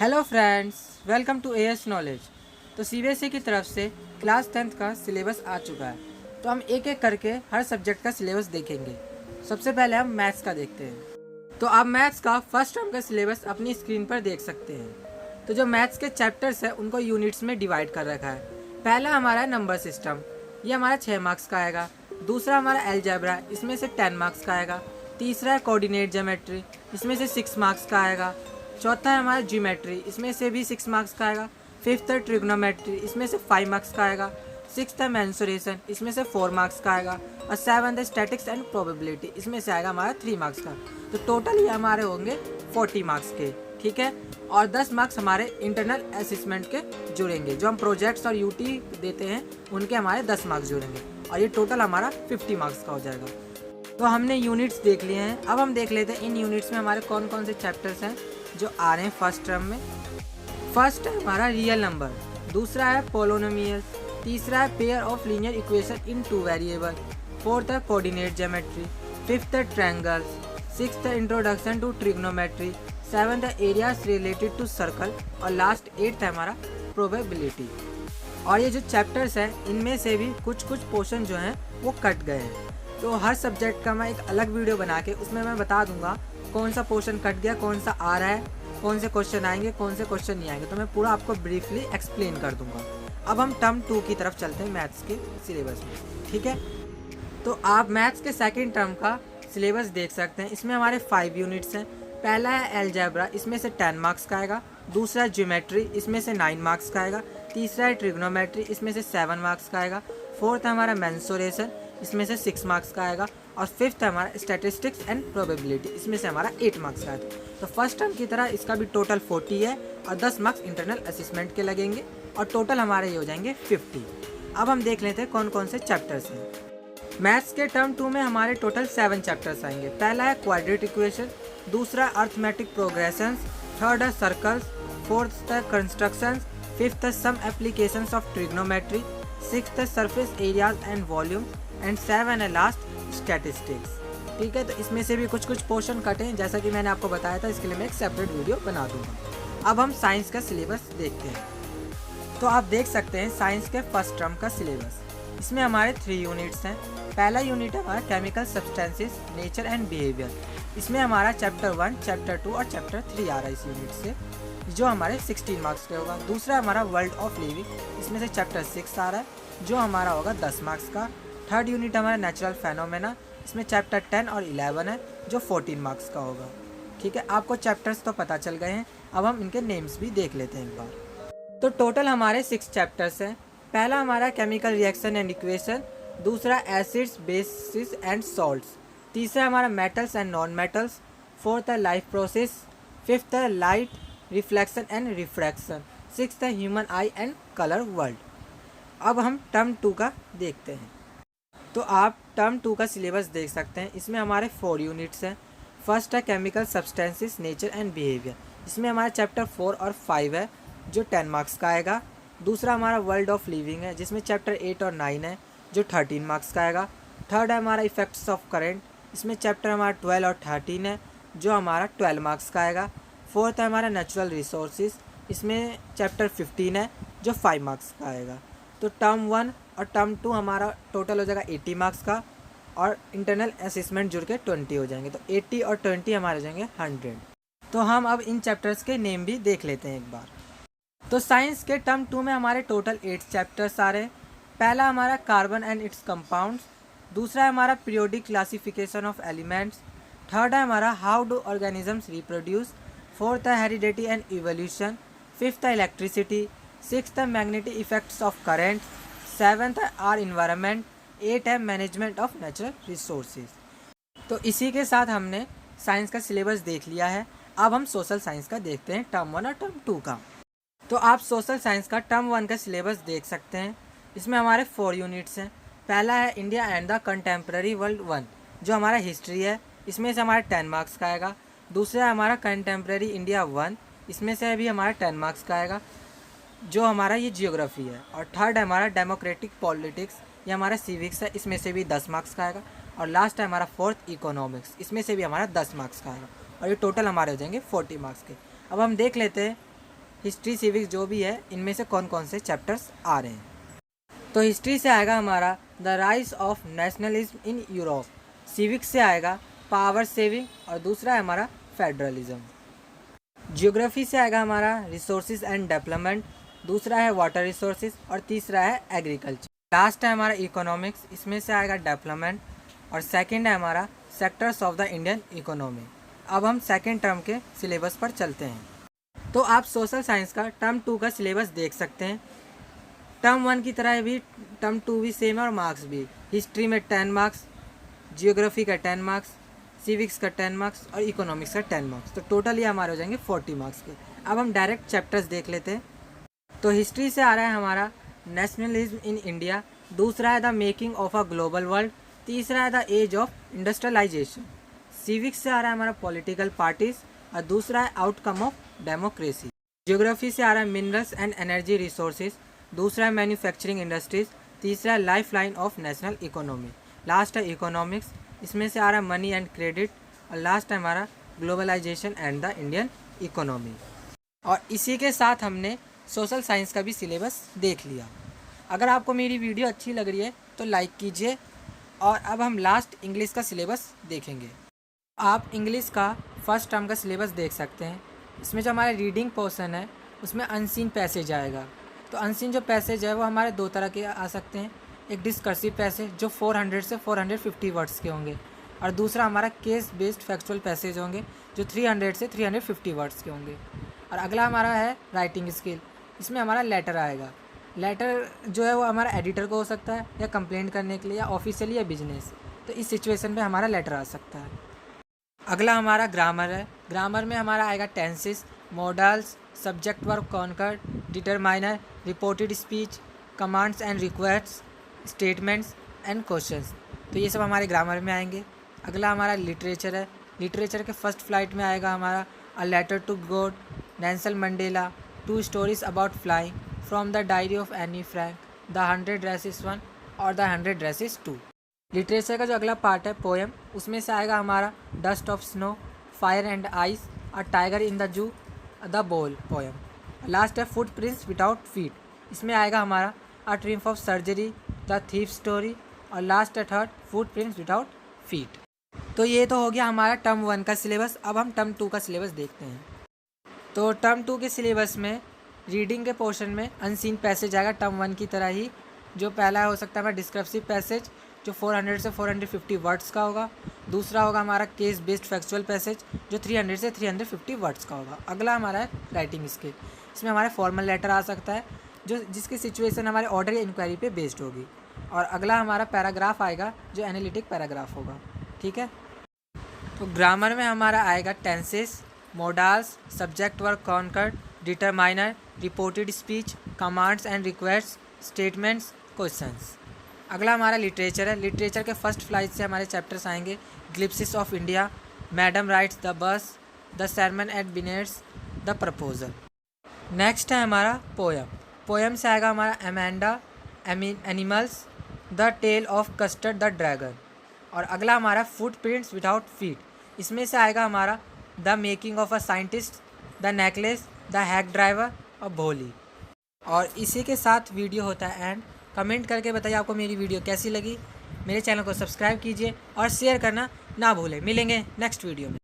Hello friends, welcome to AS knowledge. तो CBSE की तरफ से क्लास 10th का सिलेबस आ चुका है। तो हम एक एक करके हर सब्जेक्ट का सिलेबस देखेंगे। सबसे पहले हम मैथ्स का देखते हैं। तो आप मैथ्स का फर्स्ट टर्म का सिलेबस अपनी स्क्रीन पर देख सकते हैं। तो जो मैथ्स के चैप्टर्स हैं उनको यूनिट्स में डिवाइड कर रखा है। पहला हमारा नंबर सिस्टम, ये हमारा 6 मार्क्स का आएगा। दूसरा हमारा अलजेब्रा, इसमें से 10 मार्क्स का आएगा। तीसरा है कोऑर्डिनेट ज्योमेट्री, इसमें से 6 मार्क्स का आएगा। चौथा है हमारा ज्योमेट्री, इसमें से भी 6 मार्क्स का आएगा। फिफ्थ है ट्रिग्नोमेट्री, इसमें से 5 मार्क्स का आएगा। सिक्स्थ है मेंसुरेशन, इसमें से 4 मार्क्स का आएगा। और सेवन्थ है स्टैटिक्स एंड प्रोबेबिलिटी, इसमें से आएगा हमारा 3 मार्क्स का। तो टोटल ये हमारे होंगे 40 मार्क्स के, ठीक है। और 10 मार्क्स हमारे इंटरनल असेसमेंट के जुड़ेंगे, जो हम प्रोजेक्ट्स और यूटी देते हैं उनके हमारे 10 मार्क्स जुड़ेंगे। और ये टोटल हमारा 50 मार्क्स का हो जाएगा। तो हमने यूनिट्स देख लिए हैं। अब हम देख लेते हैं इन यूनिट्स में हमारे कौन कौन से चैप्टर्स हैं जो आ रहे हैं फर्स्ट टर्म में। फर्स्ट है हमारा रियल नंबर, दूसरा है पोलिनोमियल, तीसरा है pair of linear equation in 2 variable, fourth है कोऑर्डिनेट ज्योमेट्री, फिफ्थ है ट्रायंगल्स, सिक्स्थ है इंट्रोडक्शन टू ट्रिग्नोमेट्री, सेवन्थ है एरियाज रिलेटेड टू सर्कल और लास्ट 8th है हमारा प्रोबेबिलिटी। और ये जो चैप्टर्स हैं इनमें से भी कुछ पोर्शन जो हैं वो कट गए हैं। तो हर सब्जेक्ट का मैं एक अलग वीडियो बना के उसमें मैं बता दूंगा कौन सा पोर्शन कट गया, कौन सा आ रहा है, कौन से क्वेश्चन आएंगे, कौन से क्वेश्चन नहीं आएंगे। तो मैं पूरा आपको ब्रीफली एक्सप्लेन कर दूंगा। अब हम टर्म 2 की तरफ चलते हैं मैथ्स के सिलेबस में, ठीक है। तो आप मैथ्स के सेकेंड टर्म का सिलेबस देख सकते हैं। इसमें हमारे 5 यूनिट्स हैं। पहला है अलजेब्रा, इसमें से 10 मार्क्स का आएगा। दूसरा है ज्योमेट्री, इसमें से 9 मार्क्स का आएगा। तीसरा है ट्रिग्नोमेट्री, इसमें से 7 मार्क्स का आएगा। फोर्थ है हमारा मेंसुरेशन, इसमें से 6 मार्क्स का आएगा। और फिफ्थ है हमारा स्टैटिस्टिक्स एंड प्रोबेबिलिटी, इसमें से हमारा 8 मार्क्स का आएगा। तो फर्स्ट टर्म की तरह इसका भी टोटल 40 है और 10 मार्क्स इंटरनल असेसमेंट के लगेंगे और टोटल हमारे ये हो जाएंगे 50। अब हम देख लेते हैं कौन कौन से चैप्टर्स हैं। मैथ्स के टर्म 2 में हमारे टोटल 7 चैप्टर्स आएंगे। पहला है क्वाड्रेटिक इक्वेशन, दूसरा अर्थमेटिक प्रोग्रेशंस, थर्ड है सर्कल्स, फोर्थ है कंस्ट्रक्शंस, फिफ्थ है some applications of trigonometry, sixth है surface areas and volume and 7 है लास्ट स्टैटिस्टिक्स, ठीक है। तो इसमें से भी कुछ पोर्शन कटे हैं, जैसा कि मैंने आपको बताया था। इसके लिए मैं एक सेपरेट वीडियो बना दूंगा। अब हम साइंस का सिलेबस देखते हैं। तो आप देख सकते हैं साइंस के फर्स्ट टर्म का सिलेबस। इसमें हमारे 3 यूनिट्स हैं। पहला यूनिट है हमारा chemical substances, nature and behaviour. इसमें हमारा चैप्टर 1, चैप्टर 2 और चैप्टर 3 आ रहा है इस यूनिट से, जो हमारे 16 मार्क्स का होगा। दूसरा हमारा वर्ल्ड ऑफ लिविंग, इसमें से चैप्टर 6 आ रहा है, जो हमारा होगा 10 मार्क्स का। थर्ड यूनिट हमारा नेचुरल फेनोमेना, इसमें चैप्टर 10 और 11 है, जो 14 मार्क्स का होगा, ठीक है। आपको चैप्टर्स तो पता चल गए हैं। अब हम इनके नेम्स भी देख लेते हैं एक बार। तो टोटल हमारे 6 चैप्टर्स हैं। पहला हमारा केमिकल रिएक्शन एंड इक्वेशन, दूसरा एसिड्स, बेसिस एंड सॉल्ट्स, तीसरा हमारा metals and non metals, fourth है लाइफ प्रोसेस, फिफ्थ है light reflection and refraction, sixth है human eye and colour world. अब हम टर्म 2 का देखते हैं। तो आप टर्म 2 का सिलेबस देख सकते हैं। इसमें हमारे 4 यूनिट्स हैं। फर्स्ट है chemical substances, nature and behaviour. इसमें हमारा चैप्टर 4 और 5 है, जो 10 मार्क्स का आएगा। दूसरा हमारा वर्ल्ड ऑफ लिविंग है, जिसमें चैप्टर 8 और 9 है, जो 13 मार्क्स का आएगा। थर्ड है हमारा इफेक्ट्स ऑफ करेंट, इसमें चैप्टर हमारा 12 और 13 है, जो हमारा 12 मार्क्स का आएगा। फोर्थ है हमारा नेचुरल रिसोर्सेज, इसमें चैप्टर 15 है, जो 5 मार्क्स का आएगा। तो टर्म 1 और टर्म 2 हमारा टोटल हो जाएगा 80 मार्क्स का, और इंटरनल असेसमेंट जुड़ के 20 हो जाएंगे। तो 80 और 20 हमारे हो जाएंगे 100। तो हम अब इन चैप्टर्स के नेम भी देख लेते हैं एक बार। तो साइंस के टर्म 2 में हमारे टोटल 8 चैप्टर्स आ रहे हैं। पहला हमारा कार्बन एंड इट्स कंपाउंड्स, दूसरा है हमारा periodic classification of elements, third है हमारा how do organisms reproduce, fourth है हेरिडिटी एंड इवोल्यूशन, फिफ्थ है इलेक्ट्रिसिटी, सिक्स्थ है magnetic effects of current, seventh है आर इन्वायरमेंट, 8 है मैनेजमेंट ऑफ नेचुरल रिसोर्सेज। तो इसी के साथ हमने साइंस का सिलेबस देख लिया है। अब हम सोशल साइंस का देखते हैं, टर्म 1 और टर्म 2 का। तो आप सोशल साइंस का टर्म 1 का सिलेबस देख सकते हैं। इसमें हमारे 4 यूनिट्स हैं। पहला है India and the contemporary world 1, जो हमारा हिस्ट्री है, इसमें से हमारा 10 मार्क्स का आएगा। दूसरा है हमारा कंटेम्प्रेरी इंडिया 1, इसमें से भी हमारा 10 मार्क्स का आएगा, जो हमारा ये जियोग्राफी है। और थर्ड है हमारा डेमोक्रेटिक पॉलिटिक्स, ये हमारा सिविक्स है, इसमें से भी 10 मार्क्स का आएगा। और लास्ट है हमारा फोर्थ इकोनॉमिक्स, इसमें से भी हमारा 10 मार्क्स का आएगा। और ये टोटल हमारे हो जाएंगे 40 मार्क्स के। अब हम देख लेते हैं हिस्ट्री सिविक्स जो भी है इनमें से कौन कौन से चैप्टर्स आ रहे हैं। तो हिस्ट्री से आएगा हमारा the rise of nationalism in Europe, civics से आएगा पावर सेविंग और दूसरा है हमारा फेडरलिज्म। जियोग्राफी से आएगा हमारा रिसोर्सेज एंड डेवलपमेंट, दूसरा है वाटर रिसोर्सेज और तीसरा है एग्रीकल्चर। लास्ट है हमारा इकोनॉमिक्स, इसमें से आएगा डेवलपमेंट और सेकंड है हमारा sectors of the Indian economy. अब हम सेकंड टर्म के सिलेबस पर चलते हैं। तो आप सोशल साइंस का टर्म 2 का सिलेबस देख सकते हैं। टर्म 1 की तरह भी टर्म 2 भी सेम है और मार्क्स भी। हिस्ट्री में 10 मार्क्स, जियोग्राफी का 10 मार्क्स, सिविक्स का 10 मार्क्स और इकोनॉमिक्स का 10 मार्क्स। तो टोटल ये हमारे हो जाएंगे 40 मार्क्स के। अब हम डायरेक्ट चैप्टर्स देख लेते हैं। तो हिस्ट्री से आ रहा है हमारा नेशनलिज्म इन इंडिया, दूसरा है the making of a global world, तीसरा है the age of industrialisation. Civics से आ रहा है हमारा पॉलिटिकल पार्टीज और दूसरा है आउटकम ऑफ डेमोक्रेसी। जियोग्राफी से आ रहा है मिनरल्स एंड एनर्जी रिसोर्सेज, दूसरा है मैन्युफैक्चरिंग इंडस्ट्रीज, तीसरा है lifeline of national economy. Last है इकोनॉमिक्स, इसमें से आ रहा है मनी एंड क्रेडिट और लास्ट है हमारा globalisation and the Indian economy. और इसी के साथ हमने सोशल साइंस का भी सिलेबस देख लिया। अगर आपको मेरी वीडियो अच्छी लग रही है तो लाइक कीजिए। और अब हम लास्ट इंग्लिश का सिलेबस देखेंगे। आप इंग्लिश का फर्स्ट टर्म का सिलेबस देख सकते हैं। इसमें जो हमारा रीडिंग पोर्शन है उसमें अनसीन पैसेज आएगा। तो अनसीन जो पैसेज है वो हमारे 2 तरह के आ सकते हैं। एक डिस्कर्सिव पैसेज जो 400 से 450 वर्ड्स के होंगे और दूसरा हमारा केस बेस्ड फैक्चुअल पैसेज होंगे जो 300 से 350 वर्ड्स के होंगे। और अगला हमारा है राइटिंग स्किल, इसमें हमारा लेटर आएगा। लेटर जो है वो हमारा एडिटर को हो सकता है या कंप्लेंट करने के लिए या ऑफिशियली या बिजनेस, तो इस सिचुएशन पे हमारा लेटर आ सकता है। अगला हमारा ग्रामर है। ग्रामर में हमारा आएगा tenses, modals, subject verb concord, determiner, reported speech, commands and requests, statements and questions. तो ये सब हमारे ग्रामर में आएंगे। अगला हमारा लिटरेचर है। लिटरेचर के फर्स्ट फ्लाइट में आएगा हमारा a letter to God, Nelson Mandela, 2 stories about flying, from the diary of Anne Frank, the 100 dresses 1 और द 100 ड्रेसेस 2। लिटरेचर का जो अगला पार्ट है पोएम, उसमें से आएगा हमारा dust of snow, fire and ice, a tiger in the zoo, the ball poem. Last है फुट प्रिंट्स विदाउट फीट, इसमें आएगा हमारा a triumph of surgery, the thief story और लास्ट है third foot prints without feet. तो ये तो हो गया हमारा टर्म 1 का सिलेबस। अब हम टर्म 2 का सिलेबस देखते हैं। तो टर्म 2 के सिलेबस में रीडिंग के पोर्शन में अनसीन पैसेज आएगा टर्म 1 की तरह ही। जो पहला हो सकता है हमारा डिस्क्रिप्टिव पैसेज जो 400 से 450 वर्ड्स का होगा। दूसरा होगा हमारा केस बेस्ड फैक्चुअल पैसेज जो 300 से 350 वर्ड्स का होगा। अगला हमारा है राइटिंग स्किल, इसमें हमारा फॉर्मल लेटर आ सकता है जो जिसकी सिचुएशन हमारे ऑर्डर या इंक्वायरी पे बेस्ड होगी। और अगला हमारा पैराग्राफ आएगा जो एनालिटिक पैराग्राफ होगा। ठीक है। तो ग्रामर में हमारा आएगा tenses, modals, subject verb concord, determiner, reported speech, commands and requests, statements, questions. अगला हमारा लिटरेचर है। लिटरेचर के फर्स्ट फ्लाइट से हमारे चैप्टर्स आएंगे glimpses of India, madam rides the bus, the sermon at Benares, the proposal. Next है हमारा poem. Poem से आएगा हमारा Amanda, animals, the tale of custard the dragon. और अगला हमारा फुट प्रिंट्स विदाउट फीट, इसमें से आएगा हमारा the making of a scientist, the necklace, the hack driver और भोली। और इसी के साथ वीडियो होता है एंड। कमेंट करके बताइए आपको मेरी वीडियो कैसी लगी। मेरे चैनल को सब्सक्राइब कीजिए और शेयर करना ना भूलें। मिलेंगे नेक्स्ट वीडियो में।